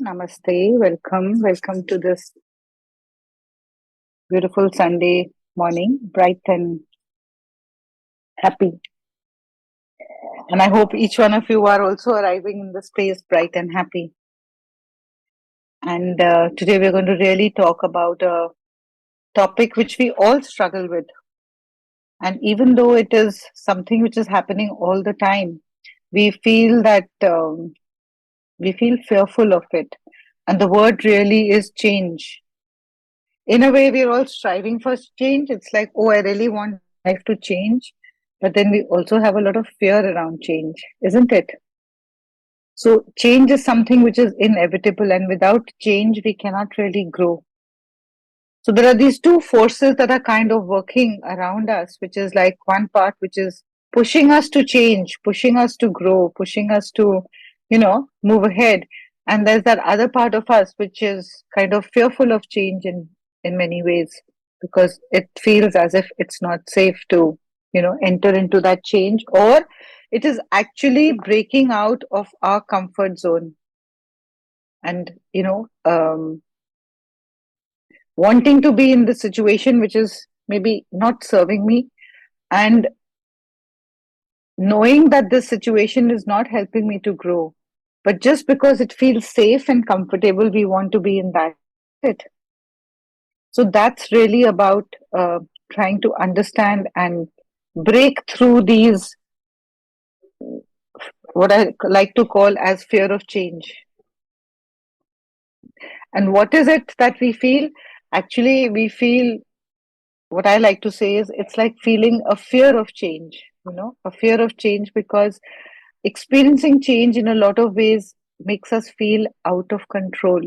Namaste. Welcome to this beautiful Sunday morning, bright and happy. And I hope each one of you are also arriving in the space bright and happy. And today we're going to really talk about a topic which we all struggle with. And even though it is something which is happening all the time, we feel that we feel fearful of it. And the word really is change. In a way, we're all striving for change. It's like, oh, I really want life to change. But then we also have a lot of fear around change, isn't it? So, change is something which is inevitable, and without change, we cannot really grow. So, there are these two forces that are kind of working around us, which is like one part which is pushing us to change, pushing us to grow, pushing us to, move ahead. And there's that other part of us which is kind of fearful of change in many ways because it feels as if it's not safe to, enter into that change, or it is actually breaking out of our comfort zone and, wanting to be in the situation which is maybe not serving me, and knowing that this situation is not helping me to grow. But just because it feels safe and comfortable, we want to be in that. It. So that's really about trying to understand and break through these, what I like to call as fear of change. And what is it that we feel? Actually, we feel, what I like to say is it's like feeling a fear of change, a fear of change because experiencing change in a lot of ways makes us feel out of control.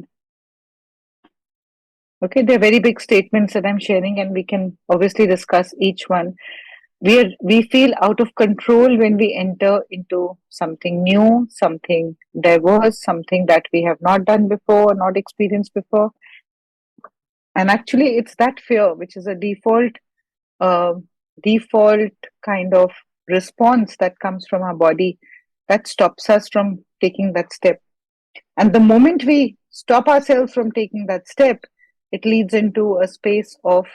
Okay, they're very big statements that I'm sharing, and we can obviously discuss each one. We feel out of control when we enter into something new, something diverse, something that we have not done before, not experienced before. And actually, it's that fear which is a uh, default kind of response that comes from our body that stops us from taking that step. And the moment we stop ourselves from taking that step, it leads into a space of,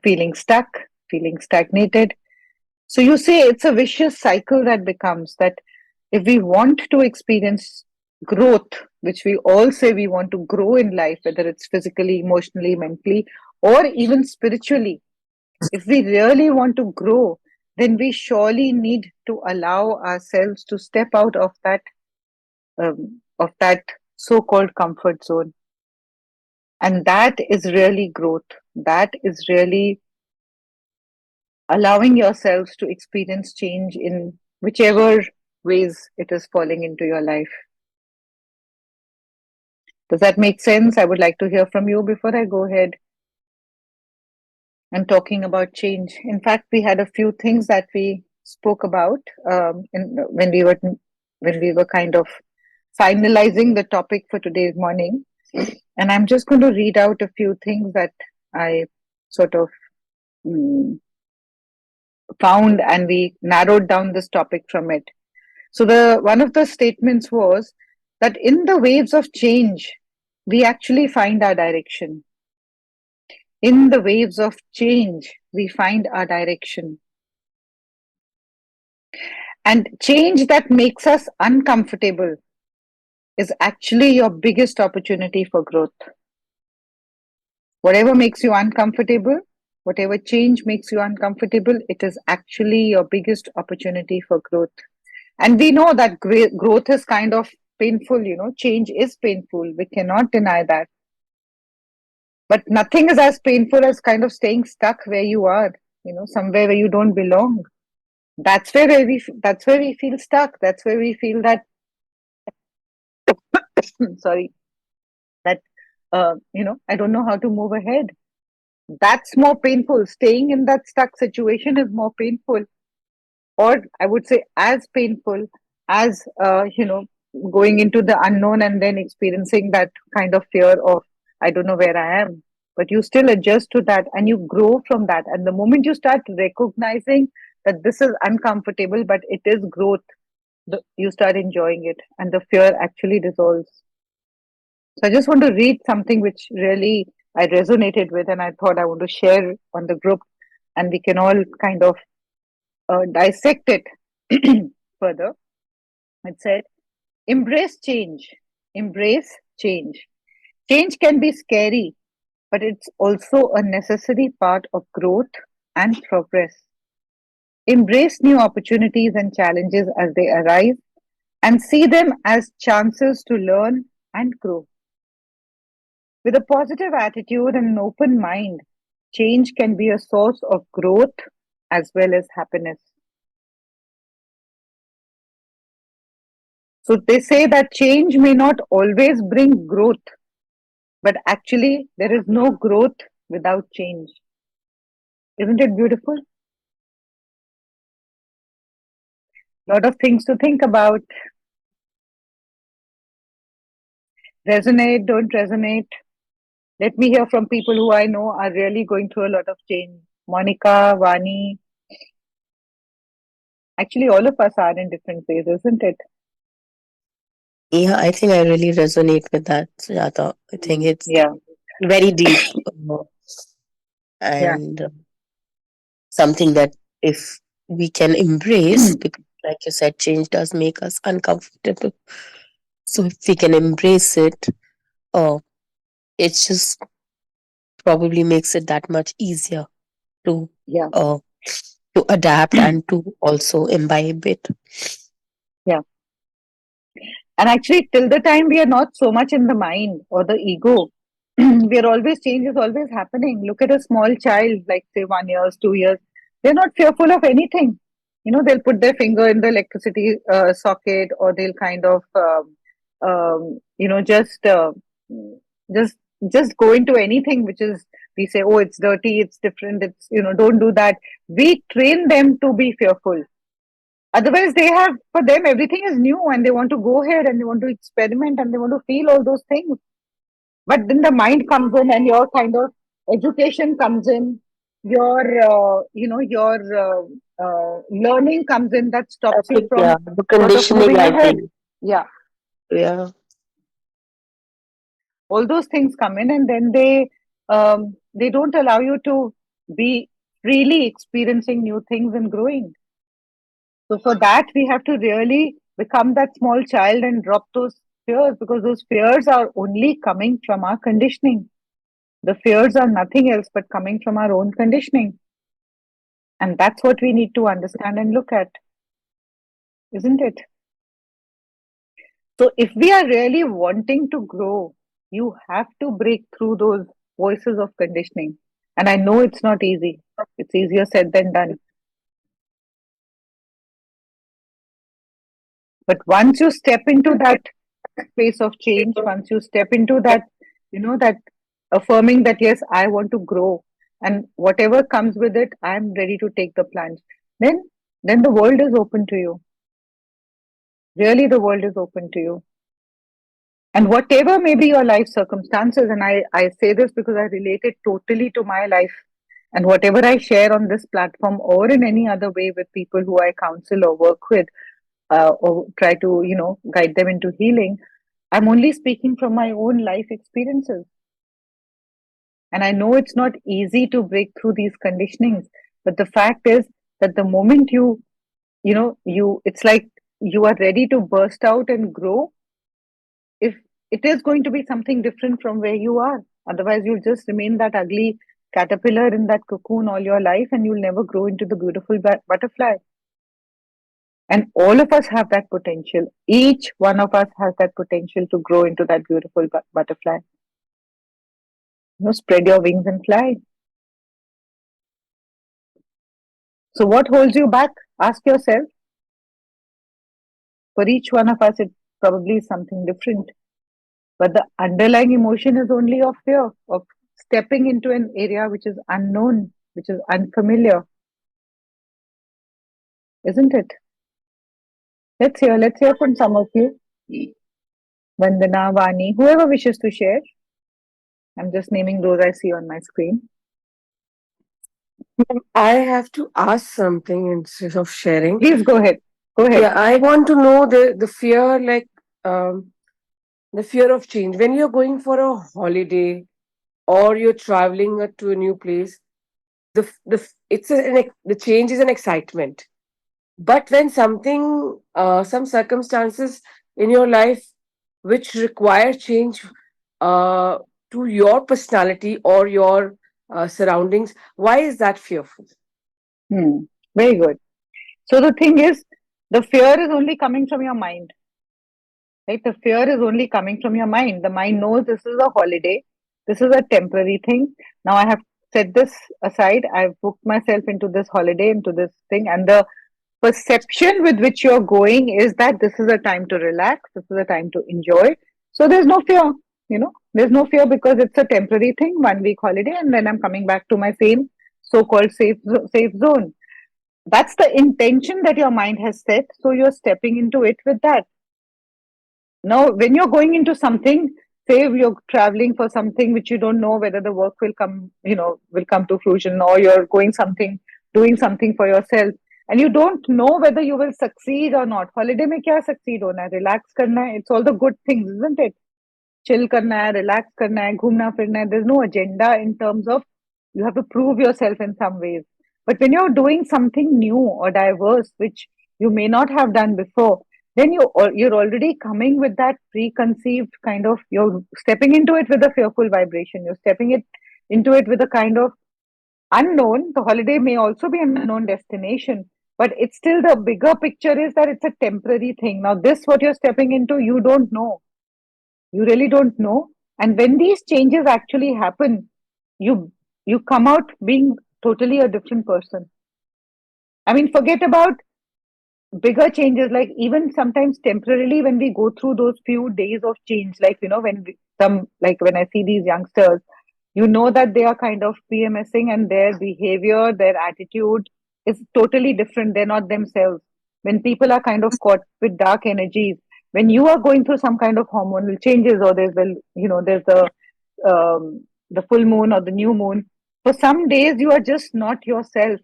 feeling stuck, feeling stagnated. So you say it's a vicious cycle that becomes that if we want to experience growth, which we all say we want to grow in life, whether it's physically, emotionally, mentally, or even spiritually, if we really want to grow, then we surely need to allow ourselves to step out of that so-called comfort zone. And that is really growth. That is really allowing yourselves to experience change in whichever ways it is falling into your life. Does that make sense? I would like to hear from you before I go ahead and talking about change. In fact, we had a few things that we spoke about when we were kind of finalizing the topic for today's morning. And I'm just going to read out a few things that I sort of mm, found, and we narrowed down this topic from it. So the one of the statements was that in the waves of change, we actually find our direction. In the waves of change, we find our direction. And change that makes us uncomfortable is actually your biggest opportunity for growth. Whatever makes you uncomfortable, whatever change makes you uncomfortable, it is actually your biggest opportunity for growth. And we know that growth is kind of painful, change is painful. We cannot deny that. But nothing is as painful as kind of staying stuck where you are, somewhere where you don't belong. That's where we feel stuck. That's where we feel that, sorry, that, I don't know how to move ahead. That's more painful. Staying in that stuck situation is more painful, or I would say as painful as, going into the unknown and then experiencing that kind of fear of, I don't know where I am. But you still adjust to that and you grow from that. And the moment you start recognizing that this is uncomfortable, but it is growth, You start enjoying it, and the fear actually dissolves. So I just want to read something which really I resonated with, and I thought I want to share on the group, and we can all kind of dissect it further. It said, embrace change. Embrace change. Change can be scary, but it's also a necessary part of growth and progress. Embrace new opportunities and challenges as they arise and see them as chances to learn and grow. With a positive attitude and an open mind, change can be a source of growth as well as happiness. So they say that change may not always bring growth, but actually there is no growth without change. Isn't it beautiful? Lot of things to think about. Resonate, don't resonate. Let me hear from people who I know are really going through a lot of change. Monica, Vani, actually all of us are in different ways, isn't it? Yeah, I think I really resonate with that, Sujata. I think it's Yeah, very deep, yeah, and something that if we can embrace, because like you said, change does make us uncomfortable. So if we can embrace it, uh, it just probably makes it that much easier to yeah, uh, to adapt and to also imbibe it. yeah. And actually, till the time we are not so much in the mind or the ego, we are always, change is always happening. Look at a small child, like say 1 years, 2 years, they're not fearful of anything. They'll put their finger in the electricity socket, or they'll kind of, just just go into anything which is, we say, oh, it's dirty, it's different, it's, don't do that. We train them to be fearful. Otherwise, they have, for them, everything is new and they want to go ahead and they want to experiment and they want to feel all those things. But then the mind comes in and your kind of education comes in, your learning comes in that I stops you think, yeah, from the sort of conditioning, moving I ahead. think. Yeah, Yeah. all those things come in, and then they don't allow you to be freely experiencing new things and growing. So for that, we have to really become that small child and drop those fears, because those fears are only coming from our conditioning. The fears are nothing else but coming from our own conditioning. And that's what we need to understand and look at, isn't it? So if we are really wanting to grow, you have to break through those voices of conditioning. And I know it's not easy. It's easier said than done. But once you step into that space of change, once you step into that, that affirming that, yes, I want to grow, and whatever comes with it, I'm ready to take the plunge, then the world is open to you. Really, the world is open to you. And whatever may be your life circumstances, and I say this because I relate it totally to my life. And whatever I share on this platform or in any other way with people who I counsel or work with, or try to, guide them into healing, I'm only speaking from my own life experiences. And I know it's not easy to break through these conditionings, but the fact is that the moment it's like you are ready to burst out and grow, if it is going to be something different from where you are. Otherwise, you'll just remain that ugly caterpillar in that cocoon all your life, and you'll never grow into the beautiful butterfly. And all of us have that potential. Each one of us has that potential to grow into that beautiful butterfly. Spread your wings and fly. So, what holds you back? Ask yourself. For each one of us, it probably is something different. But the underlying emotion is only of fear, of stepping into an area which is unknown, which is unfamiliar, isn't it? Let's hear from some of you. Vandana, Vani, whoever wishes to share. I'm just naming those I see on my screen. I have to ask something instead of sharing. Please go ahead. Go ahead. Yeah, I want to know the fear, like the fear of change. When you're going for a holiday or you're traveling to a new place, the change is an excitement. But when some circumstances in your life which require change uh, to your personality or your surroundings, why is that fearful? Hmm. Very good. So the thing is, the fear is only coming from your mind, right? The fear is only coming from your mind. The mind knows this is a holiday. This is a temporary thing. Now I have set this aside. I've booked myself into this holiday, into this thing, and the perception with which you're going is that this is a time to relax, this is a time to enjoy. So there's no fear, there's no fear because it's a temporary thing, 1 week holiday, and then I'm coming back to my same so-called safe zone. That's the intention that your mind has set. So you're stepping into it with that. Now, when you're going into something, say you're traveling for something which you don't know whether the work will come, will come to fruition, or you're doing something for yourself, and you don't know whether you will succeed or not. Holiday mein kya succeed hona hai? Relax karna hai. It's all the good things, isn't it? Chill करना है, relax करना है, घूमना फिरना है. There's no agenda in terms of you have to prove yourself in some ways. But when you're doing something new or diverse, which you may not have done before, then you're already coming with that preconceived kind of, you're stepping into it with a fearful vibration. You're stepping it into it with a kind of unknown. The holiday may also be an unknown destination, but it's still, the bigger picture is that it's a temporary thing. Now, this what you're stepping into, you don't know, you really don't know. And when these changes actually happen, you you come out being totally a different person. I mean, forget about bigger changes, like even sometimes temporarily when we go through those few days of change, like when I see these youngsters, that they are kind of PMSing, and their behavior, their attitude is totally different. They're not themselves. When people are kind of caught with dark energies, when you are going through some kind of hormonal changes, or there's the full moon or the new moon, for some days you are just not yourself,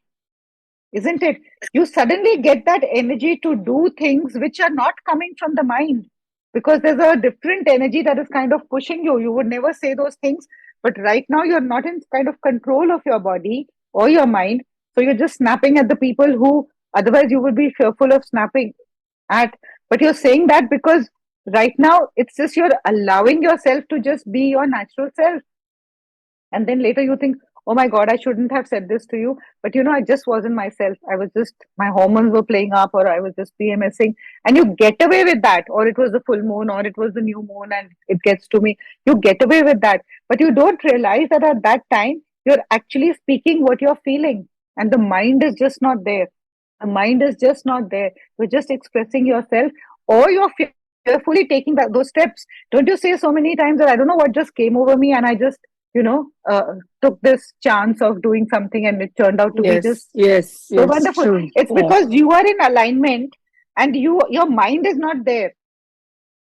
isn't it? You suddenly get that energy to do things which are not coming from the mind, because there's a different energy that is kind of pushing you. You would never say those things, but right now you're not in kind of control of your body or your mind. So you're just snapping at the people who otherwise you would be fearful of snapping at. But you're saying that because right now it's just you're allowing yourself to just be your natural self, and then later you think, oh my God, I shouldn't have said this to you. But I just wasn't myself. I was just, my hormones were playing up, or I was just PMSing. And you get away with that. Or it was the full moon, or it was the new moon, and it gets to me. You get away with that. But you don't realize that at that time, you're actually speaking what you're feeling. And the mind is just not there. The mind is just not there. You're just expressing yourself, or you're fearfully taking those steps. Don't you say so many times that I don't know what just came over me, and I just you know, uh, took this chance of doing something, and it turned out to be just Yes, yes, so yes, wonderful. true. It's Yeah. because you are in alignment, and your mind is not there,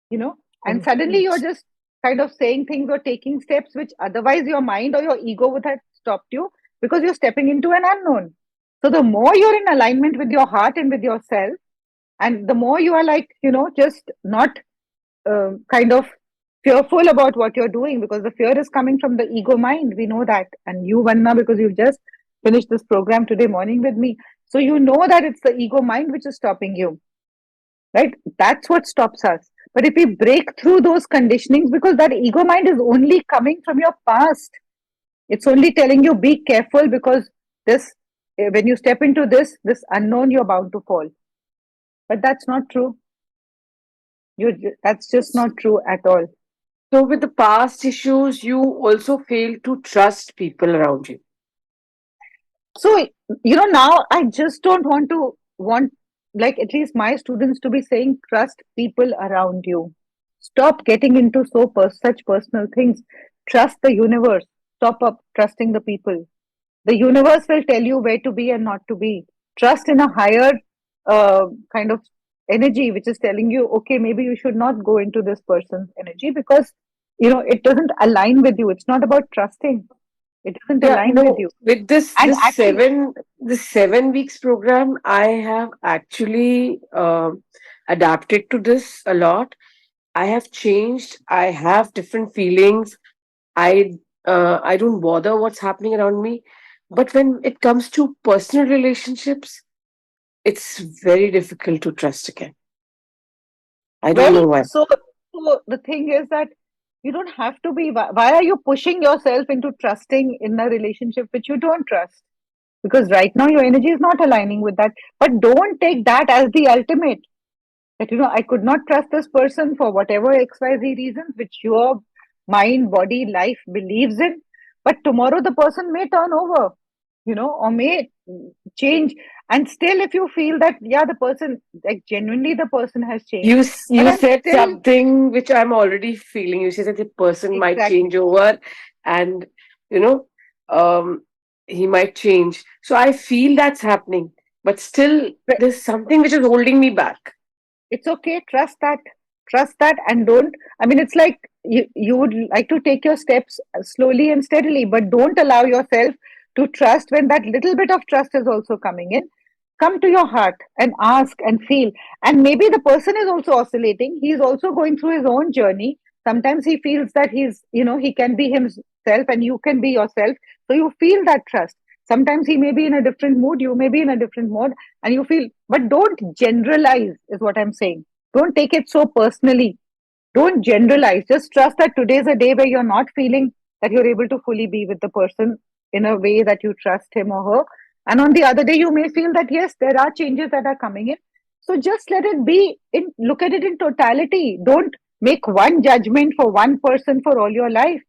you know, and Mm. suddenly you're just kind of saying things or taking steps which otherwise your mind or your ego would have stopped you, because you're stepping into an unknown. So the more you're in alignment with your heart and with yourself, and the more you are like, just not kind of fearful about what you're doing, because the fear is coming from the ego mind. We know that. And you, Vanna, because you've just finished this program today morning with me. So you know that it's the ego mind which is stopping you, right? That's what stops us. But if we break through those conditionings, because that ego mind is only coming from your past, it's only telling you, be careful, because this, when you step into this unknown, you're bound to fall. But that's not true. That's just not true at all. So, with the past issues, you also fail to trust people around you. So, now I just don't want, like, at least my students to be saying, trust people around you. Stop getting into such personal things. Trust the universe. Stop up trusting the people. The universe will tell you where to be and not to be. Trust in a higher kind of energy, which is telling you, okay, maybe you should not go into this person's energy, because, it doesn't align with you. It's not about trusting. It doesn't Yeah, align with no, you. with this And actually, 7 weeks program, I have actually adapted to this a lot. I have changed. I have different feelings. I don't bother what's happening around me. But when it comes to personal relationships, it's very difficult to trust again. I don't well, know why. so the thing is that you don't have to be. Why are you pushing yourself into trusting in a relationship which you don't trust? Because right now your energy is not aligning with that. But don't take that as the ultimate. That, I could not trust this person for whatever XYZ reasons, which your mind, body, life believes in. But tomorrow the person may turn over, or may change. And still, if you feel that, yeah, the person, like genuinely the person has changed, but You I'm said still something which I'm already feeling. You said that the person might change exactly. over, and you know, um, he might change. So I feel that's happening, but still, there's something which is holding me back. It's okay. Trust that, and don't. I mean, it's like you would like to take your steps slowly and steadily, but don't allow yourself to trust when that little bit of trust is also coming in. Come to your heart and ask and feel. And maybe the person is also oscillating. He's also going through his own journey. Sometimes he feels that he can be himself and you can be yourself. So you feel that trust. Sometimes he may be in a different mood, you may be in a different mode, and you feel, but don't generalize, is what I'm saying. Don't take it so personally. Don't generalize. Just trust that today is a day where you're not feeling that you're able to fully be with the person in a way that you trust him or her. And on the other day, you may feel that yes, there are changes that are coming in. So just let it be. Look at it in totality. Don't make one judgment for one person for all your life.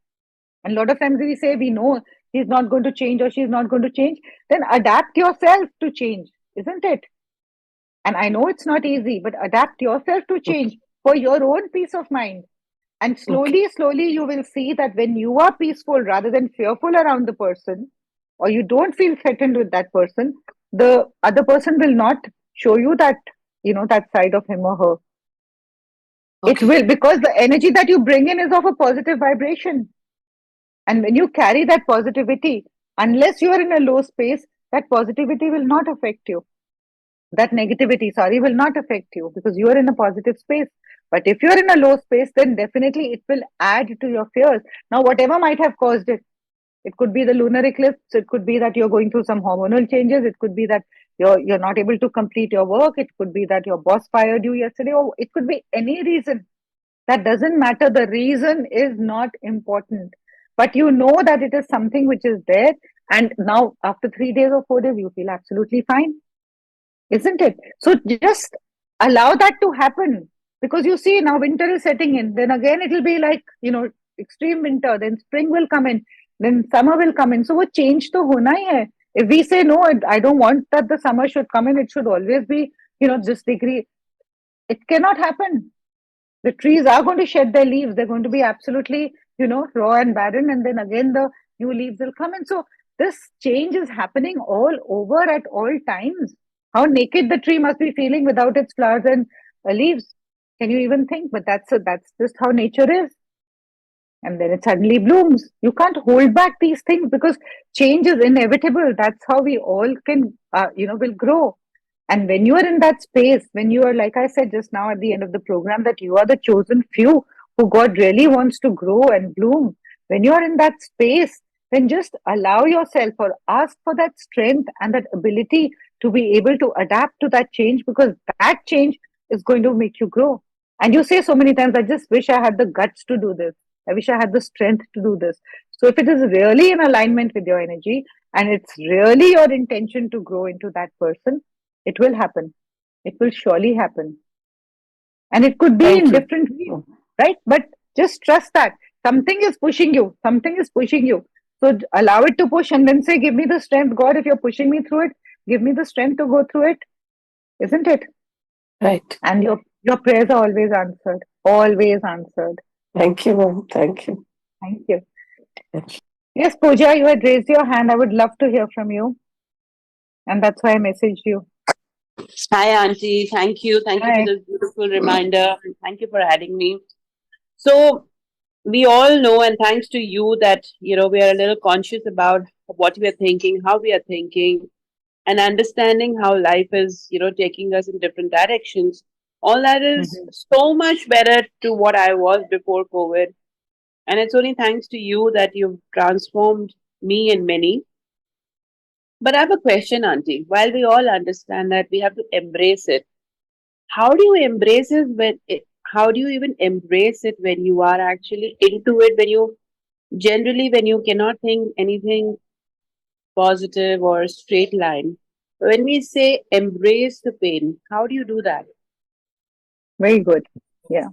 And a lot of times we say we know he's not going to change or she's not going to change. Then adapt yourself to change, isn't it? And I know it's not easy, but adapt yourself to change for your own peace of mind. And Okay. slowly, slowly, you will see that when you are peaceful rather than fearful around the person, or you don't feel threatened with that person, the other person will not show you that side of him or her. It Okay. will, because the energy that you bring in is of a positive vibration. And when you carry that positivity, unless you are in a low space, that positivity will not affect you. That negativity, sorry, will not affect you because you are in a positive space. But if you're in a low space, then definitely it will add to your fears. Now, whatever might have caused it, it could be the lunar eclipse, it could be that you're going through some hormonal changes, it could be that you're not able to complete your work, it could be that your boss fired you yesterday, or it could be any reason. That doesn't matter. The reason is not important. But you know that it is something which is there. And now, after 3 days or 4 days, you feel absolutely fine, isn't it? So just allow that to happen, because you see now winter is setting in. Then again, it will be like, extreme winter. Then spring will come in. Then summer will come in. So what change to hona hi hai. If we say no, I don't want that the summer should come in. It should always be, this degree. It cannot happen. The trees are going to shed their leaves. They're going to be absolutely, raw and barren. And then again, the new leaves will come in. So this change is happening all over at all times. How naked the tree must be feeling without its flowers and leaves. Can you even think? But that's just how nature is. And then it suddenly blooms. You can't hold back these things because change is inevitable. That's how we all can, will grow. And when you are in that space, when you are, like I said just now at the end of the program, that you are the chosen few who God really wants to grow and bloom, when you are in that space, then just allow yourself or ask for that strength and that ability to be able to adapt to that change, because that change is going to make you grow. And you say so many times, I just wish I had the guts to do this. I wish I had the strength to do this. So if it is really in alignment with your energy and it's really your intention to grow into that person, it will happen. It will surely happen. And it could be Thank in you. different ways, right? But just trust that something is pushing you. Something is pushing you. So allow it to push and then say, give me the strength. God, if you're pushing me through it, give me the strength to go through it. Isn't it? Right. And your prayers are always answered. Always answered. Thank you, ma'am. Thank you. Thank you. Yes, Pooja, you had raised your hand. I would love to hear from you. And that's why I messaged you. Hi, Auntie. Thank you. Thank you for Hi. this beautiful reminder. And thank you for adding me. So, we all know, and thanks to you, that we are a little conscious about what we are thinking, how we are thinking, and understanding how life is, taking us in different directions. All that is Mhm. so much better to what I was before COVID. And it's only thanks to you that you've transformed me and many. But I have a question, Auntie. While we all understand that we have to embrace it, how do you embrace it how do you even embrace it when you are actually into it, when you generally, when you cannot think anything positive or straight line? When we say embrace the pain, how do you do that? Very good. Yeah.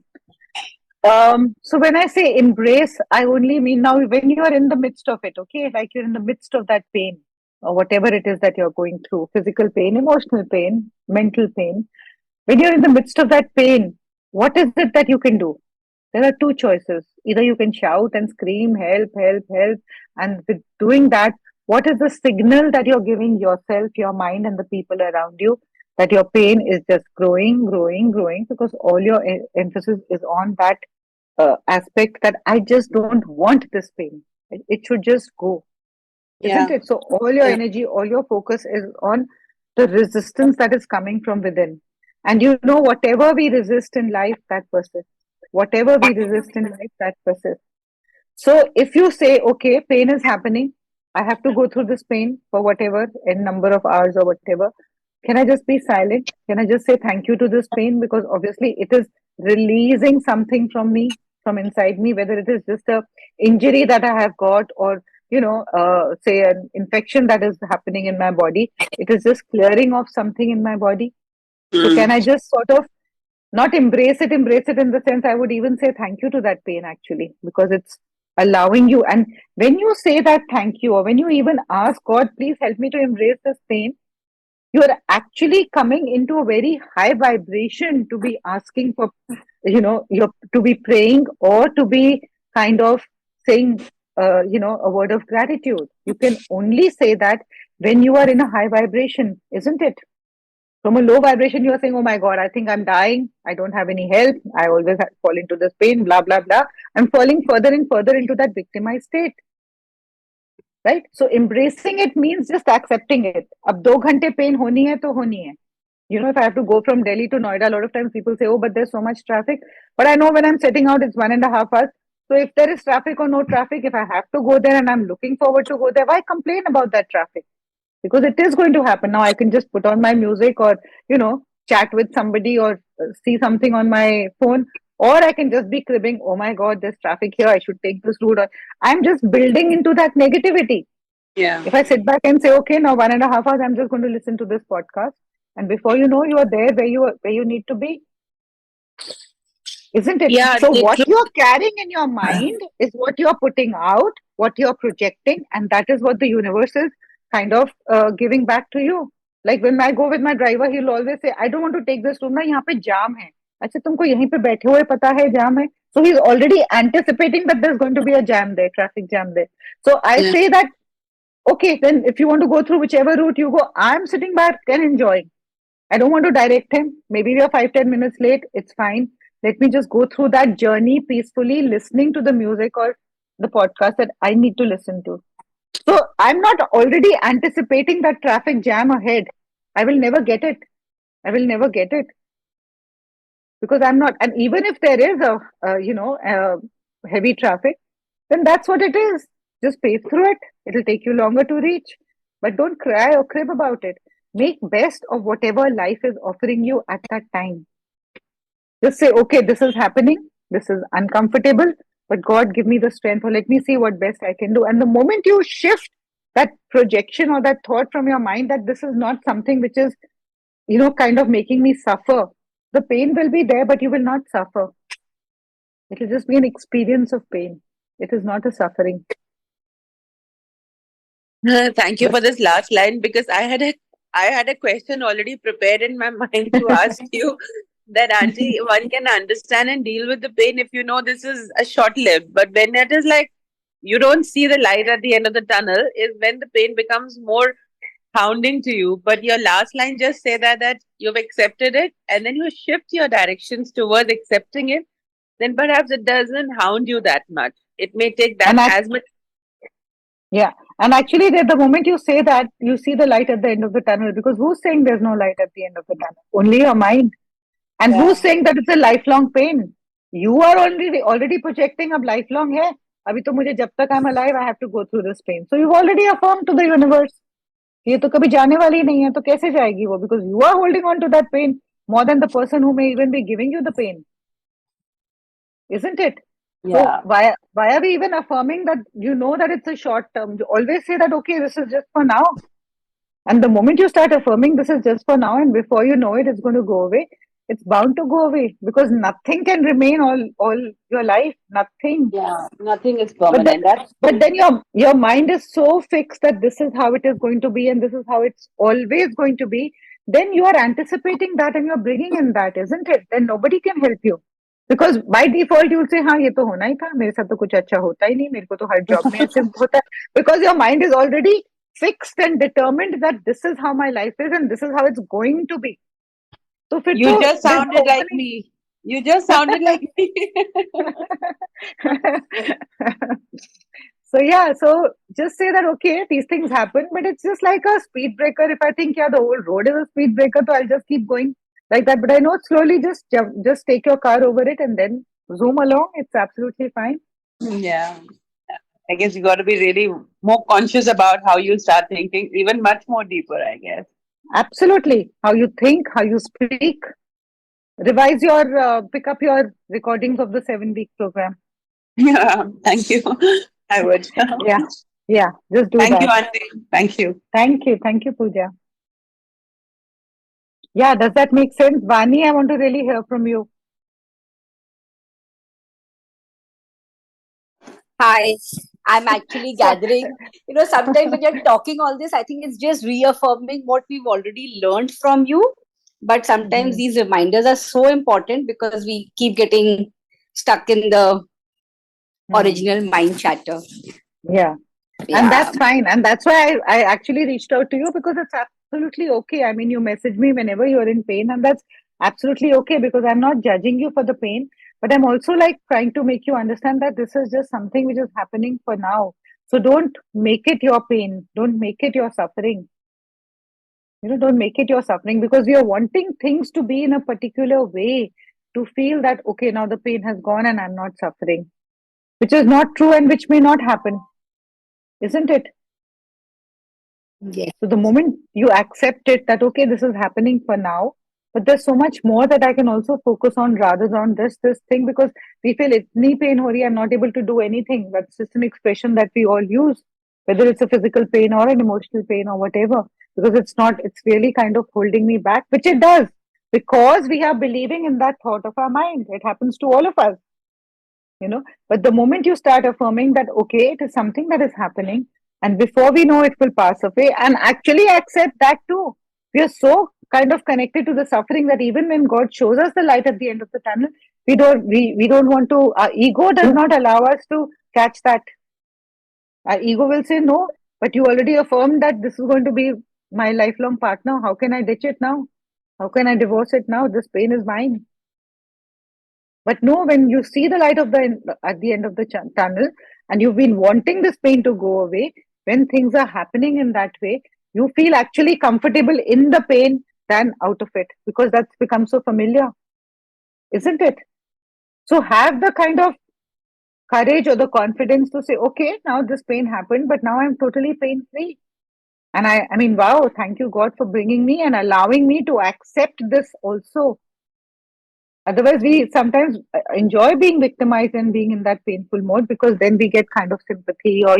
So when I say embrace, I only mean now when you are in the midst of it, okay? Like you're in the midst of that pain or whatever it is that you're going through, physical pain, emotional pain, mental pain. When you're in the midst of that pain, what is it that you can do? There are two choices. Either you can shout and scream, help, help, help. And with doing that, what is the signal that you're giving yourself, your mind, and the people around you that your pain is just growing, growing, growing because all your emphasis is on that aspect that I just don't want this pain. It should just go, isn't Yeah, it? So all your yeah, energy, all your focus is on the resistance that is coming from within. And you know, whatever we resist in life, that persists. Whatever we resist in life, that persists. So if you say, okay, pain is happening, I have to go through this pain for whatever, in number of hours or whatever. Can I just be silent? Can I just say thank you to this pain? Because obviously it is releasing something from me, from inside me, whether it is just a injury that I have got or, say an infection that is happening in my body. It is just clearing of something in my body. So can I mm, just sort of not embrace it in the sense I would even say thank you to that pain actually, because it's allowing you. And when you say that thank you, or when you even ask God, please help me to embrace this pain, you are actually coming into a very high vibration to be asking for, you're to be praying or to be kind of saying, a word of gratitude. You can only say that when you are in a high vibration, isn't it? From a low vibration, you are saying, oh my God, I think I'm dying. I don't have any help. I always fall into this pain, blah, blah, blah. I'm falling further and further into that victimized state, right? So embracing it means just accepting it. Ab 2 ghante pain honi hai to honi hai. If I have to go from Delhi to Noida, a lot of times people say, oh, but there's so much traffic. But I know when I'm setting out, it's 1.5 hours. So if there is traffic or no traffic, if I have to go there and I'm looking forward to go there, why complain about that traffic? Because it is going to happen. Now I can just put on my music or, chat with somebody or see something on my phone, or I can just be cribbing, oh my God, there's traffic here. I should take this route. Or I'm just building into that negativity. yeah, If I sit back and say, okay, now 1.5 hours, I'm just going to listen to this podcast. And before you know, you are there where you need to be, isn't it? yeah. So The what truth. you're carrying in your mind is what you're putting out, what you're projecting, and that is what the universe is kind of giving back to you. Like when I go with my driver, he'll always say, I don't want to take this route ना यहाँ पे जाम है. अच्छा तुमको यहीं पे बैठे हुए पता है जाम है. So he's already anticipating that there's going to be a jam there, traffic jam there. So I Yeah, say that, okay, then if you want to go through whichever route you go, I'm sitting back and enjoying. I don't want to direct him. Maybe we are 5-10 minutes late. It's fine. Let me just go through that journey peacefully, listening to the music or the podcast that I need to listen to. So I'm not already anticipating that traffic jam ahead. I will never get it. I will never get it because I'm not. And even if there is heavy traffic, then that's what it is. Just pace through it. It'll take you longer to reach, but don't cry or crib about it. Make best of whatever life is offering you at that time. Just say, okay, this is happening. This is uncomfortable, but God, give me the strength, or let me see what best I can do. And the moment you shift that projection or that thought from your mind that this is not something which is, kind of making me suffer, the pain will be there, but you will not suffer. It will just be an experience of pain. It is not a suffering. thank you for this last line, because I had a question already prepared in my mind to ask you. That, Auntie, one can understand and deal with the pain if you know this is a short lived, but when it is like you don't see the light at the end of the tunnel, is when the pain becomes more hounding to you. But your last line just say that you've accepted it, and then you shift your directions towards accepting it. then perhaps it doesn't hound you that much. It may take that And as much. yeah, and actually, the moment you say that, you see the light at the end of the tunnel. Because who's saying there's no light at the end of the tunnel? Only your mind. And who's Yeah. saying that it's a lifelong pain? You are already projecting अब lifelong है. अभी तो मुझे जब तक I'm alive, I have to go through this pain. So you've already affirmed to the universe. ये तो कभी जाने वाली ही नहीं है, तो कैसे जाएगी वो? Because you are holding on to that pain more than the person who may even be giving you the pain, isn't it? So Yeah. why are we even affirming that? You know that it's a short term. You always say that okay, this is just for now. And the moment you start affirming this is just for now, and before you know it, it's going to go away. It's bound to go away because nothing can remain all your life. Nothing. Yeah. Nothing is But then, permanent. That's but true. then your mind is so fixed that this is how it is going to be, and this is how it's always going to be. Then you are anticipating that, and you're bringing in that, isn't it? Then nobody can help you because by default you'll say, "हाँ ये तो होना ही था मेरे साथ तो कुछ अच्छा होता ही नहीं मेरे को तो हर job में ऐसे होता है," because your mind is already fixed and determined that this is how my life is and this is how it's going to be. So फिर You तो just there's sounded no like opening. me. You just sounded like me. So yeah, so just say that okay, these things happen, but it's just like a speed breaker. If I think yeah, the whole road is a speed breaker, so I'll just keep going like that. But I know slowly, just take your car over it and then zoom along. It's absolutely fine. Yeah. I guess you got to be really more conscious about how you start thinking, even much more deeper, I guess. Absolutely, how you think, how you speak. Revise your pick up your recordings of the 7 week program. Yeah. Thank you. I would. Yeah, yeah, just do Thank you, that. Auntie. Thank you. Thank you, Pooja. Yeah, does that make sense? Vani, I want to really hear from you. Hi, I'm actually So, gathering. Sometimes when you're talking all this, I think it's just reaffirming what we've already learned from you. But sometimes mhm, these reminders are so important because we keep getting stuck in the mhm. original mind chatter. Yeah, and Yeah. that's fine. And that's why I actually reached out to you because it's absolutely okay. I mean, you message me whenever you're in pain, and that's absolutely okay because I'm not judging you for the pain, but I'm also like trying to make you understand that this is just something which is happening for now. So don't make it your pain. Don't make it your suffering. Don't make it your suffering because you're wanting things to be in a particular way to feel that, okay, now the pain has gone and I'm not suffering, which is not true and which may not happen, isn't it? Yes. So the moment you accept it that okay, this is happening for now, but there's so much more that I can also focus on rather than this thing because we feel itni pain ho rahi, I'm not able to do anything. That's just an expression that we all use, whether it's a physical pain or an emotional pain or whatever, because it's really kind of holding me back, which it does, because we are believing in that thought of our mind. It happens to all of us, you know but the moment you start affirming that okay, it is something that is happening and before we know it will pass away, and actually accept that too. We are so kind of connected to the suffering that even when God shows us the light at the end of the tunnel, we don't want to. Our ego does not allow us to catch that. Our ego will say no, but you already affirmed that this is going to be my lifelong partner. How can I ditch it now? How can I divorce it now? This pain is mine. But no, when you see the light at the end of the tunnel, and you've been wanting this pain to go away, when things are happening in that way, you feel actually comfortable in the pain than out of it because that's become so familiar, isn't it? So have the kind of courage or the confidence to say, okay, now this pain happened, but now I'm totally pain free. And I mean, wow, thank you, God, for bringing me and allowing me to accept this also. Otherwise, we sometimes enjoy being victimized and being in that painful mode because then we get kind of sympathy or,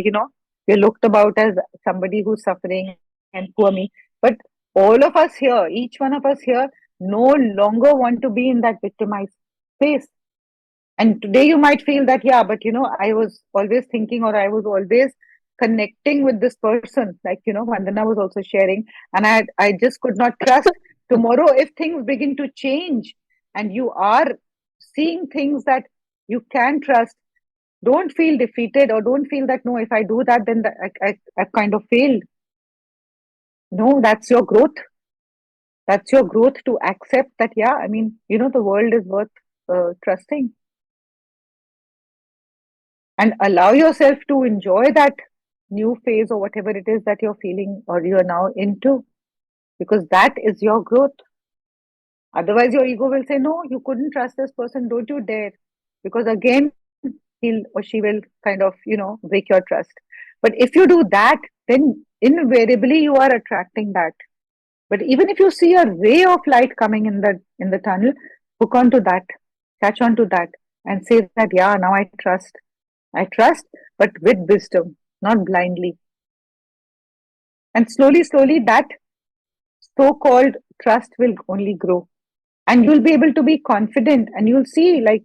we're looked about as somebody who's suffering and poor me. But all of us here, each one of us here, no longer want to be in that victimized space. And today you might feel that, yeah, but I was always thinking or I was always connecting with this person. Like, Vandana was also sharing, and I just could not trust. Tomorrow, if things begin to change and you are seeing things that you can trust, don't feel defeated or don't feel that, no, if I do that, then I've kind of failed. No, that's your growth. That's your growth to accept that, yeah, I mean, the world is worth trusting. and allow yourself to enjoy that new phase or whatever it is that you're feeling or you're now into, because that is your growth. Otherwise, your ego will say, no, you couldn't trust this person, don't you dare. Because again, he'll or she will kind of, break your trust. But if you do that, then invariably you are attracting that. But even if you see a ray of light coming in the tunnel, hook onto that, catch onto that, and say that, yeah, now I trust. I trust, but with wisdom, not blindly. And slowly, slowly, that so-called trust will only grow. And you'll be able to be confident, and you'll see, like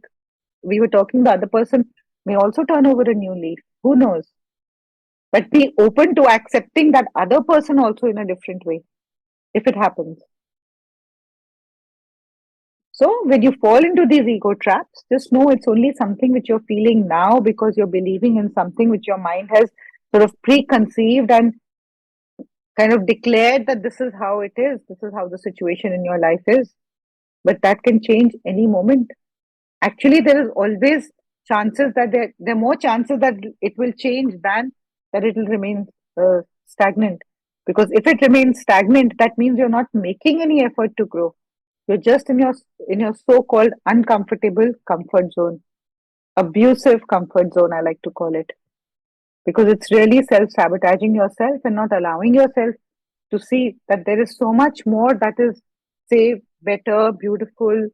we were talking, the other person may also turn over a new leaf. Who knows? But be open to accepting that other person also in a different way, if it happens. So when you fall into these ego traps, just know it's only something which you're feeling now because you're believing in something which your mind has sort of preconceived and kind of declared that this is how it is, this is how the situation in your life is. But that can change any moment. Actually, there is always chances that there are more chances that it will change than that it will remain stagnant. Because if it remains stagnant, that means you're not making any effort to grow. You're just in your so-called uncomfortable comfort zone, abusive comfort zone, I like to call it, because it's really self-sabotaging yourself and not allowing yourself to see that there is so much more that is, say, better, beautiful,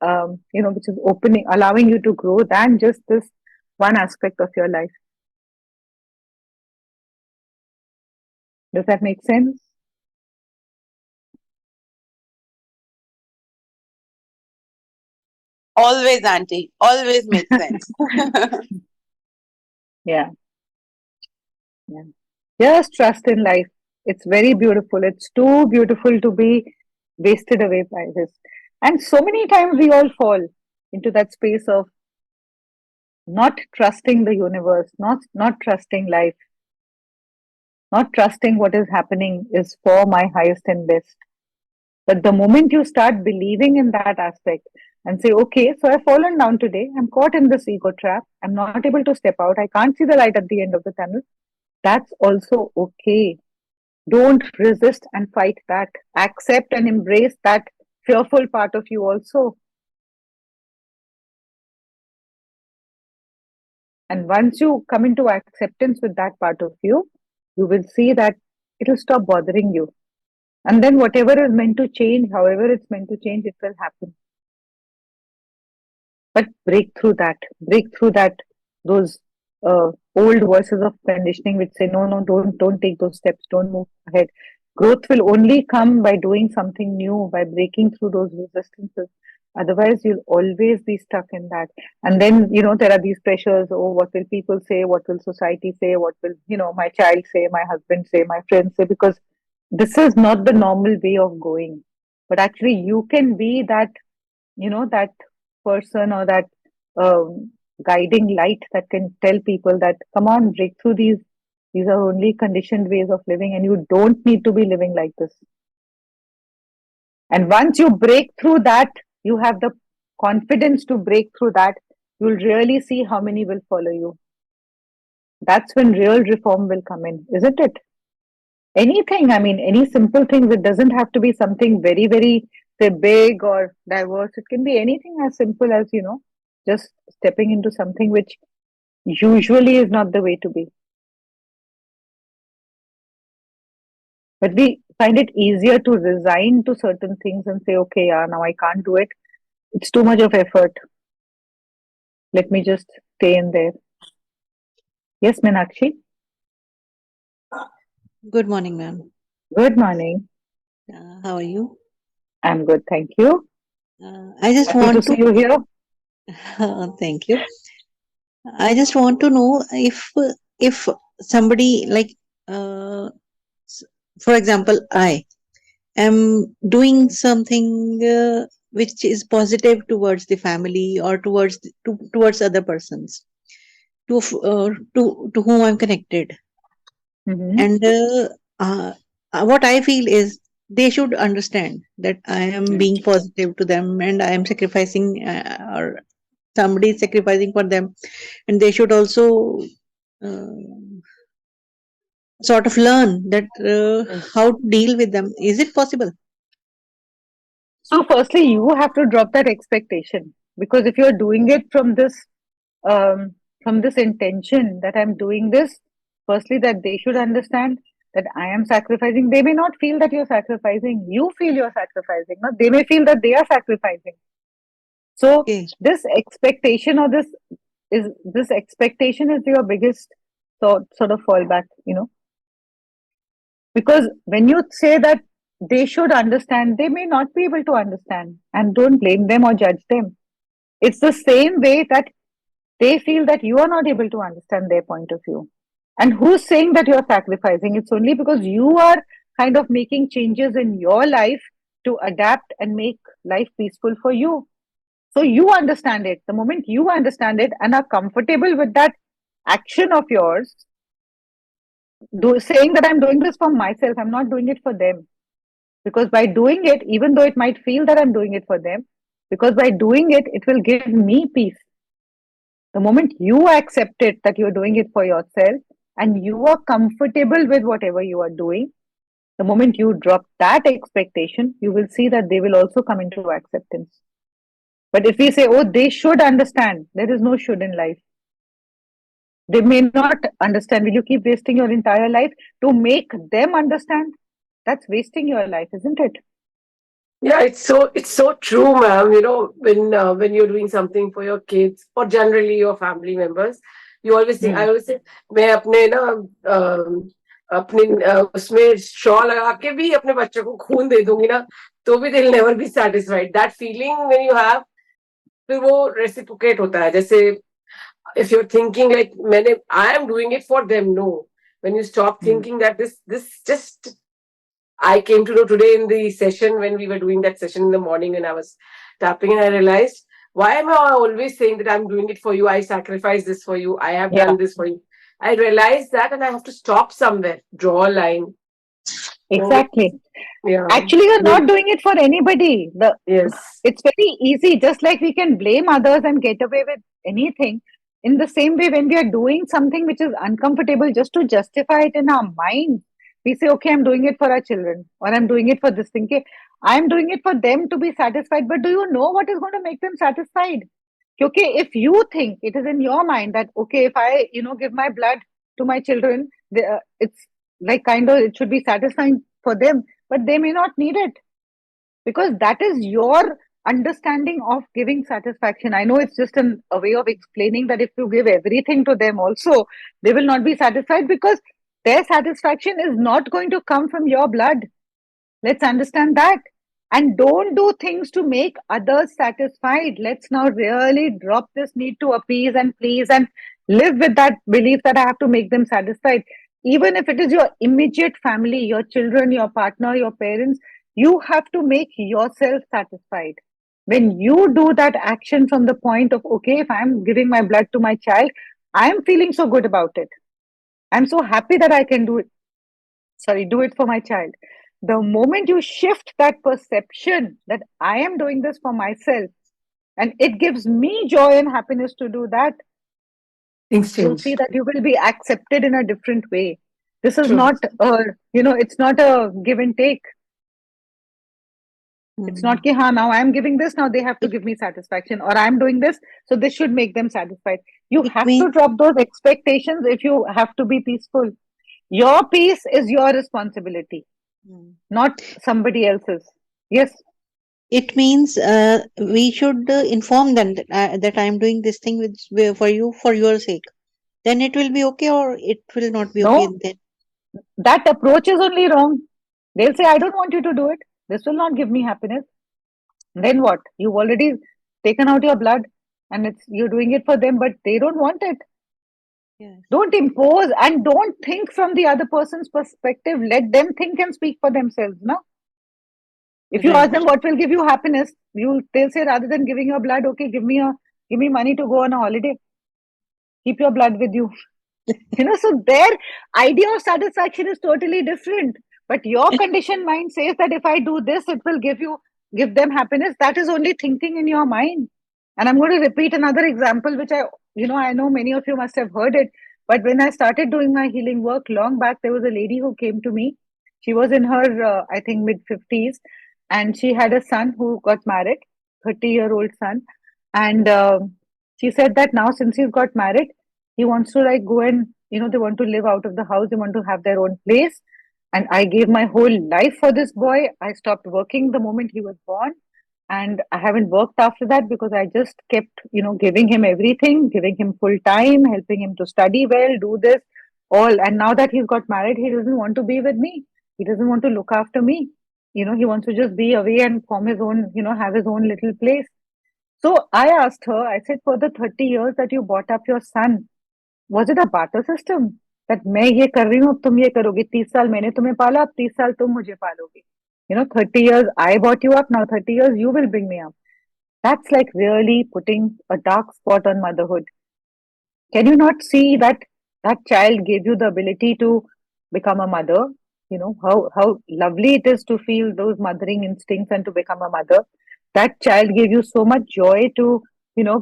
which is opening, allowing you to grow than just this one aspect of your life. Does that make sense? Always, Auntie. Always makes sense. Yeah, yeah. Just trust in life. It's very beautiful. It's too beautiful to be wasted away by this. And so many times we all fall into that space of not trusting the universe, not trusting life, not trusting what is happening is for my highest and best. But the moment you start believing in that aspect and say, okay, so I've fallen down today, I'm caught in this ego trap, I'm not able to step out, I can't see the light at the end of the tunnel, that's also okay. Don't resist and fight that. Accept and embrace that fearful part of you also. And once you come into acceptance with that part of you, you will see that it'll stop bothering you. And then whatever is meant to change, however it's meant to change, it will happen. But break through that, those old voices of conditioning which say, no, no, don't take those steps, don't move ahead. Growth will only come by doing something new, by breaking through those resistances. Otherwise, you'll always be stuck in that. And then, there are these pressures. Oh, what will people say? What will society say? What will, my child say, my husband say, my friends say? Because this is not the normal way of going. But actually, you can be that person or that guiding light that can tell people that, come on, break through these are only conditioned ways of living and you don't need to be living like this. And once you break through that, you have the confidence to break through that, you'll really see how many will follow you. That's when real reform will come in, isn't it? Anything, I mean, any simple things, it doesn't have to be something very, very, say, big or diverse. It can be anything as simple as, just stepping into something which usually is not the way to be. But we find it easier to resign to certain things and say, okay, yeah, now I can't do it. It's too much of effort. Let me just stay in there. Yes, Meenakshi. Good morning, ma'am. Good morning. How are you? I'm good, thank you. I just Happy to want see you here. thank you. I just want to know if somebody like, s- for example, I am doing something which is positive towards the family or towards other persons to whom I'm connected, Mm-hmm. and what I feel is they should understand that I am being positive to them and I am sacrificing somebody is sacrificing for them, and they should also uh, sort of learn that how to deal with them. Is it possible? So, firstly, you have to drop that expectation, because if you're doing it um, from this intention that I'm doing this, firstly, that they should understand that I am sacrificing. They may not feel that you're sacrificing. You feel you're sacrificing. No? They may feel that they are sacrificing. So, Okay. this expectation is your biggest sort of fallback. Because when you say that they should understand, they may not be able to understand, and don't blame them or judge them. It's the same way that they feel that you are not able to understand their point of view. And who's saying that you're sacrificing? It's only because you are kind of making changes in your life to adapt and make life peaceful for you. So you understand it. The moment you understand it and are comfortable with that action of yours, saying that I'm doing this for myself, I'm not doing it for them. Because by doing it, even though it might feel that I'm doing it for them, because by doing it, it will give me peace. The moment you accept it that you're doing it for yourself and you are comfortable with whatever you are doing, the moment you drop that expectation, you will see that they will also come into acceptance. But if we say, oh, they should understand, there is no should in life. They may not understand. Will you keep wasting your entire life to make them understand? That's wasting your life, isn't it? Yeah, it's so true, ma'am. When you're doing something for your kids or generally your family members, you always think. I Hmm. always say, मैं अपने ना अपने उसमें straw लगा के भी अपने बच्चों को खून दे दूंगी ना, तो भी they'll never be satisfied. That feeling when you have, फिर वो reciprocate होता है. जैसे if you're thinking like I am doing it for them, no. When you stop Hmm. thinking that this just I came to know today in the session when we were doing that session in the morning and I was tapping and I realized, why am I always saying that I'm doing it for you? I sacrificed this for you. I have Yeah, done this for you. I realized that and I have to stop somewhere, draw a line. So, exactly. yeah. Actually, you're not doing it for anybody. Yes. It's very easy. Just like we can blame others and get away with anything. In the same way, when we are doing something which is uncomfortable, just to justify it in our mind, we say, okay, I'm doing it for our children, or I'm doing it for this thing. Okay, I'm doing it for them to be satisfied. But do you know what is going to make them satisfied? Okay, if you think it is in your mind that, okay, if I, give my blood to my children, it's like kind of, it should be satisfying for them, but they may not need it, because that is your understanding of giving satisfaction. I know it's just a way of explaining that if you give everything to them also, they will not be satisfied, because their satisfaction is not going to come from your blood. Let's understand that. And don't do things to make others satisfied. Let's now really drop this need to appease and please and live with that belief that I have to make them satisfied. Even if it is your immediate family, your children, your partner, your parents, you have to make yourself satisfied. When you do that action from the point of, okay, if I'm giving my blood to my child, I'm feeling so good about it. I'm so happy that I can do it for my child. The moment you shift that perception that I am doing this for myself and it gives me joy and happiness to do that, Things you'll see change. that you will be accepted in a different way. This is True. not it's not a give and take. It's Hmm. not ki, ha, now I'm giving this, now they have to give me satisfaction, or I'm doing this, so this should make them satisfied. You It have to means drop those expectations if you have to be peaceful. Your peace is your responsibility, hmm. not somebody else's. Yes. It means we should inform them that I am doing this thing for you for your sake. Then it will be okay, or it will not be okay. No, Then that approach is only wrong. They'll say, I don't want you to do it. This will not give me happiness. Then what? You've already taken out your blood and you're doing it for them, but they don't want it. yes, Don't impose and don't think from the other person's perspective. Let them think and speak for themselves. No? If you ask right. them what will give you happiness, they'll say, rather than giving your blood, okay, give me money to go on a holiday. Keep your blood with you. So their idea of satisfaction is totally different. But your conditioned mind says that if I do this, it will give them happiness. That is only thinking in your mind. And I'm going to repeat another example, which I know many of you must have heard it. But when I started doing my healing work long back, there was a lady who came to me. She was in her, I think, mid 50s, and she had a son who got married, 30-year-old son. And she said that now, since he's got married, he wants to like go and, they want to live out of the house, they want to have their own place. And I gave my whole life for this boy. I stopped working the moment he was born, and I haven't worked after that because I just kept, giving him everything, giving him full time, helping him to study well, do this all. And now that he's got married, he doesn't want to be with me. He doesn't want to look after me. He wants to just be away and form his own, have his own little place. So I asked her, I said, for the 30 years that you brought up your son, was it a barter system? That मैं ये कर रही हूँ, अब तुम ये करोगे, 30 साल मैंने तुम्हें पाला, अब 30 साल तुम मुझे पालोगे. 30 years I brought you up, now 30 years you will bring me up. That's like really putting a dark spot on motherhood. Can you not see that that child gave you the ability to become a mother? How lovely it is to feel those mothering instincts and to become a mother. That child gave you so much joy to,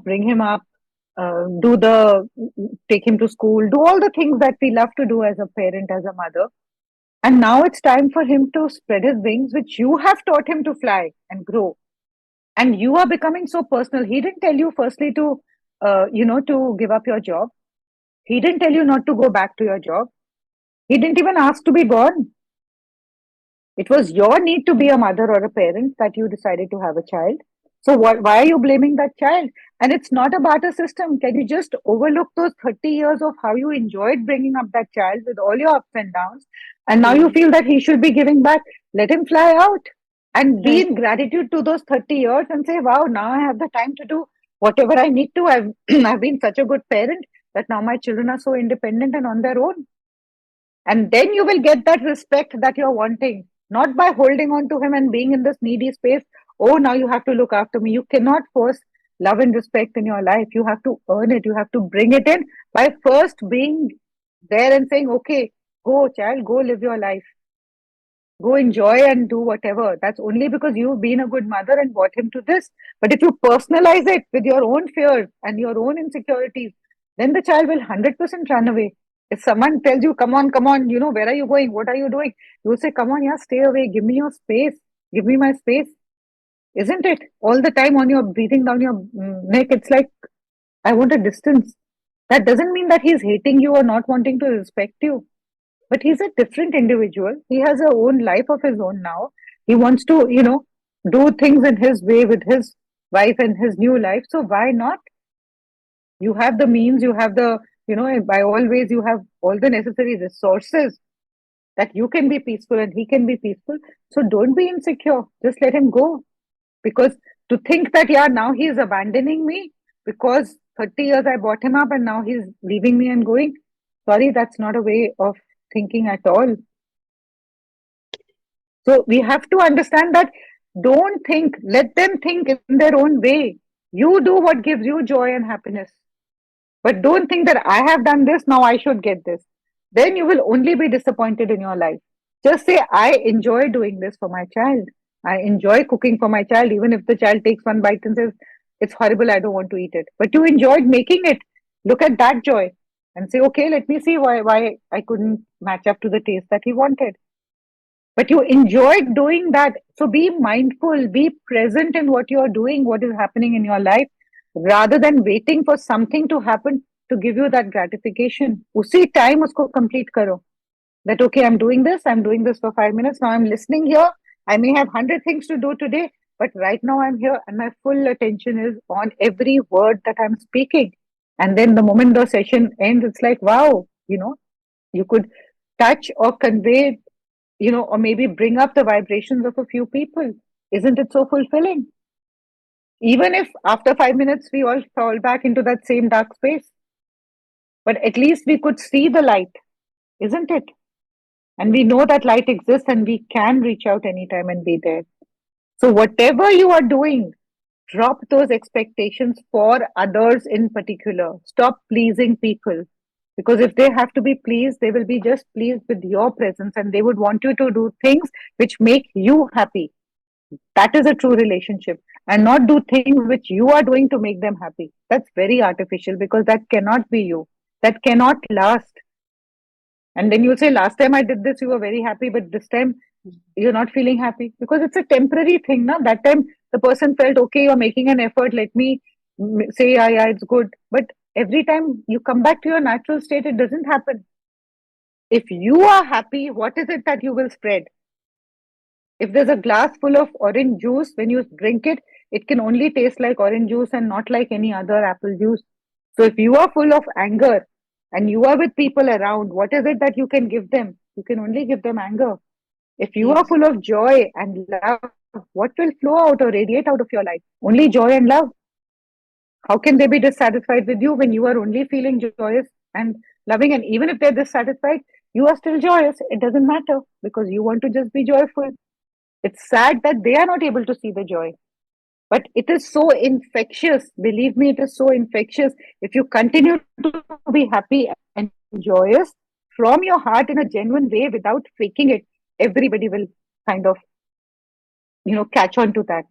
bring him up, do the take him to school, do all the things that we love to do as a parent, as a mother. And now it's time for him to spread his wings, which you have taught him to fly and grow. And you are becoming so personal. He didn't tell you firstly to to give up your job. He didn't tell you not to go back to your job. He didn't even ask to be born. It was your need to be a mother or a parent that you decided to have a child. So why are you blaming that child? And it's not a barter system. Can you just overlook those 30 years of how you enjoyed bringing up that child with all your ups and downs? And now you Hmm. feel that he should be giving back. Let him fly out and be Right. in gratitude to those 30 years and say, wow, now I have the time to do whatever I need to. I've been such a good parent that now my children are so independent and on their own. And then you will get that respect that you're wanting, not by holding on to him and being in this needy space. Oh, now you have to look after me. You cannot force love and respect in your life. You have to earn it. You have to bring it in by first being there and saying, okay, go, child, go live your life. Go enjoy and do whatever. That's only because you've been a good mother and brought him to this. But if you personalize it with your own fears and your own insecurities, then the child will 100% run away. If someone tells you, come on, where are you going? What are you doing? You will say, come on, yeah, stay away. Give me your space. Give me my space. Isn't it? All the time on your breathing down your neck, it's like, I want a distance. That doesn't mean that he's hating you or not wanting to respect you. But he's a different individual. He has a own life of his own now. He wants to, do things in his way with his wife and his new life. So why not? You have the means, you have the, by all ways, you have all the necessary resources that you can be peaceful and he can be peaceful. So don't be insecure. Just let him go. Because to think that, yeah, now he's abandoning me because 30 years I brought him up and now he's leaving me and going. Sorry, that's not a way of thinking at all. So we have to understand that don't think, let them think in their own way. You do what gives you joy and happiness. But don't think that I have done this, now I should get this. Then you will only be disappointed in your life. Just say, I enjoy doing this for my child. I enjoy cooking for my child, even if the child takes one bite and says, it's horrible, I don't want to eat it. But you enjoyed making it. Look at that joy and say, okay, let me see why I couldn't match up to the taste that he wanted. But you enjoyed doing that. So be mindful, be present in what you're doing, what is happening in your life, rather than waiting for something to happen to give you that gratification. Usi time usko complete karo. That, okay, I'm doing this for 5 minutes. Now I'm listening here. I may have 100 things to do today, but right now I'm here and my full attention is on every word that I'm speaking. And then the moment the session ends, it's like, wow, you could touch or convey, or maybe bring up the vibrations of a few people. Isn't it so fulfilling? Even if after 5 minutes we all fall back into that same dark space, but at least we could see the light, isn't it? And we know that light exists and we can reach out anytime and be there. So, whatever you are doing, drop those expectations for others in particular. Stop pleasing people. Because if they have to be pleased, they will be just pleased with your presence and they would want you to do things which make you happy. That is a true relationship. And not do things which you are doing to make them happy. That's very artificial, because that cannot be you. That cannot last. And then you'll say, last time I did this, you were very happy, but this time you're not feeling happy, because it's a temporary thing. Now, that time the person felt, okay, you're making an effort. Let me say, yeah, it's good. But every time you come back to your natural state, it doesn't happen. If you are happy, what is it that you will spread? If there's a glass full of orange juice, when you drink it, it can only taste like orange juice and not like any other apple juice. So if you are full of anger and you are with people around, what is it that you can give them? You can only give them anger. If you are Yes. full of joy and love, what will flow out or radiate out of your life? Only joy and love. How can they be dissatisfied with you when you are only feeling joyous and loving? And even if they're dissatisfied, you are still joyous. It doesn't matter, because you want to just be joyful. It's sad that they are not able to see the joy. But it is so infectious. Believe me, it is so infectious. If you continue to be happy and joyous from your heart in a genuine way without faking it, everybody will kind of, catch on to that.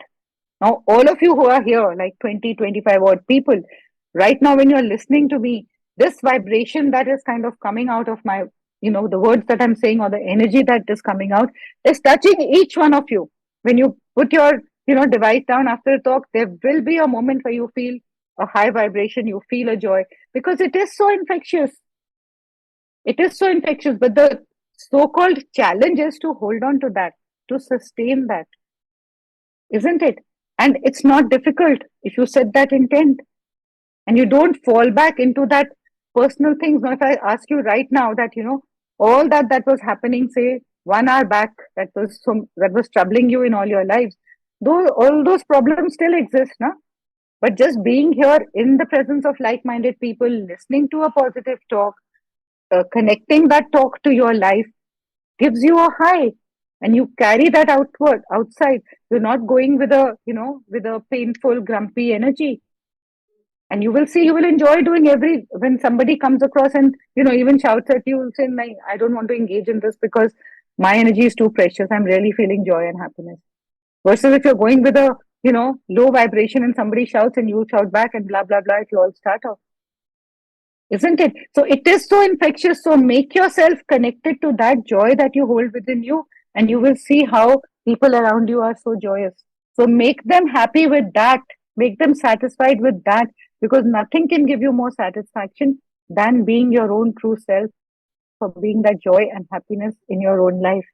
Now, all of you who are here, like 20, 25 odd people, right now, when you're listening to me, this vibration that is kind of coming out of my, the words that I'm saying, or the energy that is coming out, is touching each one of you. When you put your, device down after a talk, there will be a moment where you feel a high vibration, you feel a joy, because it is so infectious. It is so infectious. But the so called challenge is to hold on to that, to sustain that, isn't it? And it's not difficult if you set that intent and you don't fall back into that personal things. Now, if I ask you right now that, all that was happening, say 1 hour back, that was troubling you in all your lives, all those problems still exist, na? But just being here in the presence of like-minded people, listening to a positive talk, connecting that talk to your life, gives you a high, and you carry that outside. You're not going with a painful, grumpy energy. And you will see, you will enjoy doing when somebody comes across and, even shouts at you, saying, "Nahi, I don't want to engage in this because my energy is too precious. I'm really feeling joy and happiness." Versus if you're going with a, low vibration and somebody shouts and you shout back and blah, blah, blah, it will all start off. Isn't it? So it is so infectious. So make yourself connected to that joy that you hold within you, and you will see how people around you are so joyous. So make them happy with that. Make them satisfied with that, because nothing can give you more satisfaction than being your own true self, for being that joy and happiness in your own life.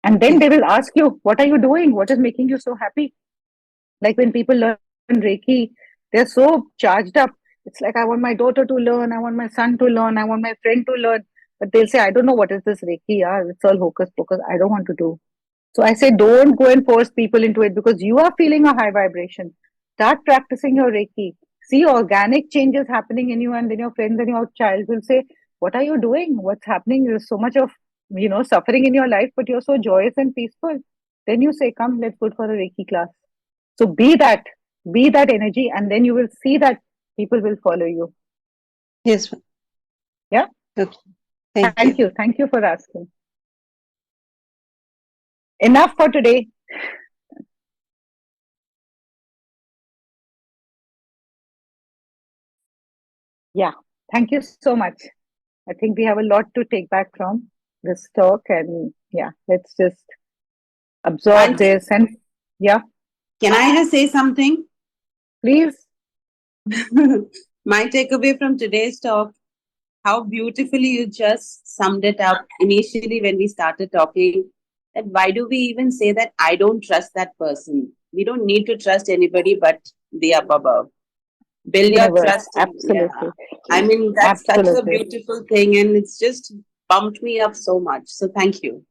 And then they will ask you, what are you doing? What is making you so happy? Like when people learn Reiki, they're so charged up. It's like, I want my daughter to learn, I want my son to learn, I want my friend to learn. But they'll say, I don't know what is this Reiki. Yeah, it's all hocus pocus. I don't want to do. So I say, don't go and force people into it, because you are feeling a high vibration. Start practicing your Reiki. See organic changes happening in you, and then your friends and your child will say, what are you doing? What's happening? There's so much of, suffering in your life, but you're so joyous and peaceful. Then you say, come, let's go for a Reiki class. So be that energy, and then you will see that people will follow you. Yes, ma'am. Yeah. Okay. Thank Thank you. you. Thank you for asking. Enough for today. Yeah. Thank you so much. I think we have a lot to take back from this talk, and yeah, let's just absorb Auntie, this. And yeah, can I just say something? please. My takeaway from today's talk, how beautifully you just summed it up initially when we started talking. That why do we even say that I don't trust that person? We don't need to trust anybody but the up above. Build your Universe. trust in, yeah. Absolutely. I mean, that's such a Absolutely. beautiful thing, and it's just pumped me up so much. So thank you.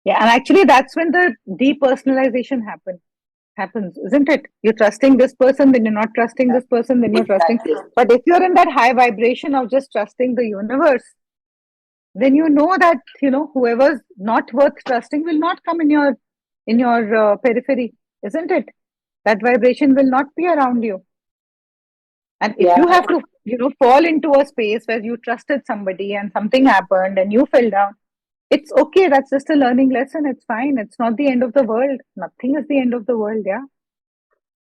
Yeah. And actually, that's when the depersonalization happens, isn't it? You're trusting this person, then you're not trusting this person, then you're trusting. Exactly. But if you're in that high vibration of just trusting the universe, then you know that, whoever's not worth trusting will not come in your periphery, isn't it? That vibration will not be around you. And if Yeah. you have to, fall into a space where you trusted somebody and something happened and you fell down, It's okay. That's just a learning lesson. It's fine. It's not the end of the world. Nothing is the end of the world. Yeah.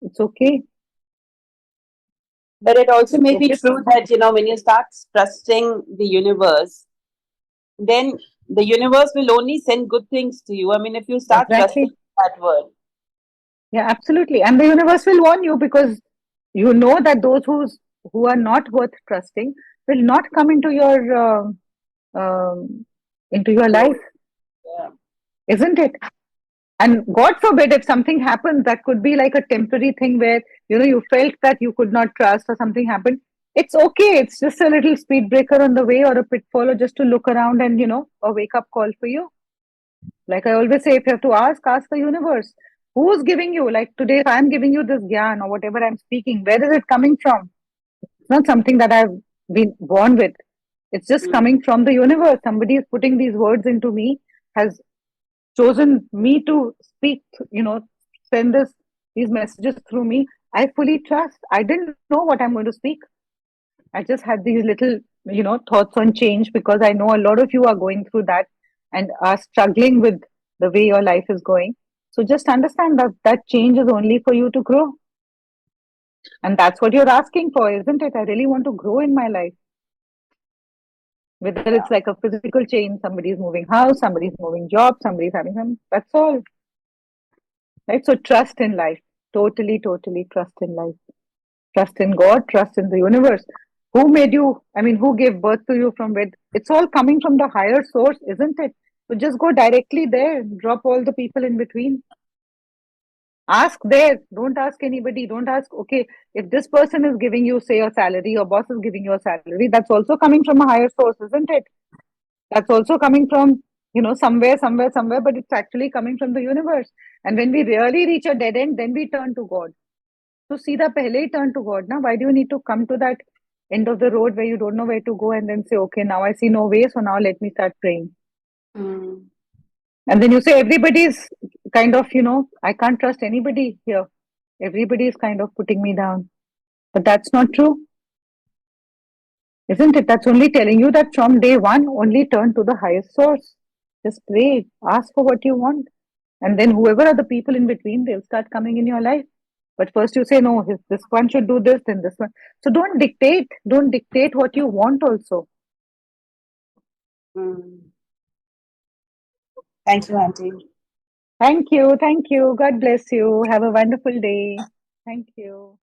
It's okay. But it also It's may be okay. true that, when you start trusting the universe, then the universe will only send good things to you. I mean, if you start trusting Exactly. that word. Yeah, absolutely. And the universe will warn you because you know that those who are not worth trusting will not come um, into your life, Yeah. isn't it? And God forbid if something happens that could be like a temporary thing where you felt that you could not trust or something happened. It's okay. It's just a little speed breaker on the way or a pitfall or just to look around and a wake up call for you. Like I always say, if you have to ask the universe. Who's giving you? Like today, if I'm giving you this gyan or whatever I'm speaking, where is it coming from? It's not something that I've been born with. It's just Mm. coming from the universe. Somebody is putting these words into me, has chosen me to speak, send these messages through me. I fully trust. I didn't know what I'm going to speak. I just had these little, thoughts on change because I know a lot of you are going through that and are struggling with the way your life is going. So just understand that that change is only for you to grow. And that's what you're asking for, isn't it? I really want to grow in my life. Whether it's like a physical change, somebody's moving house, somebody's moving job, somebody's having some, that's all. Right? So trust in life. Totally, totally trust in life. Trust in God, trust in the universe. Who made you? I mean, who gave birth to you from where? It's all coming from the higher source, isn't it? So just go directly there, drop all the people in between. Ask there. Don't ask anybody. Don't ask, okay, if this person is giving you, say, a salary, your boss is giving you a salary, that's also coming from a higher source, isn't it? That's also coming from, somewhere, but it's actually coming from the universe. And when we really reach a dead end, then we turn to God. So Sida pehle hi turn to God. Now, why do you need to come to that end of the road where you don't know where to go and then say, okay, now I see no way, so now let me start praying. Mm. And then you say everybody's kind of, I can't trust anybody here. Everybody is kind of putting me down. But that's not true, isn't it? That's only telling you that from day one, only turn to the highest source. Just pray, ask for what you want. And then whoever are the people in between, they'll start coming in your life. But first you say, no, this one should do this, then this one. So don't dictate. Don't dictate what you want also. Mm. Thank you, Auntie. Thank you. Thank you. God bless you. Have a wonderful day. Thank you.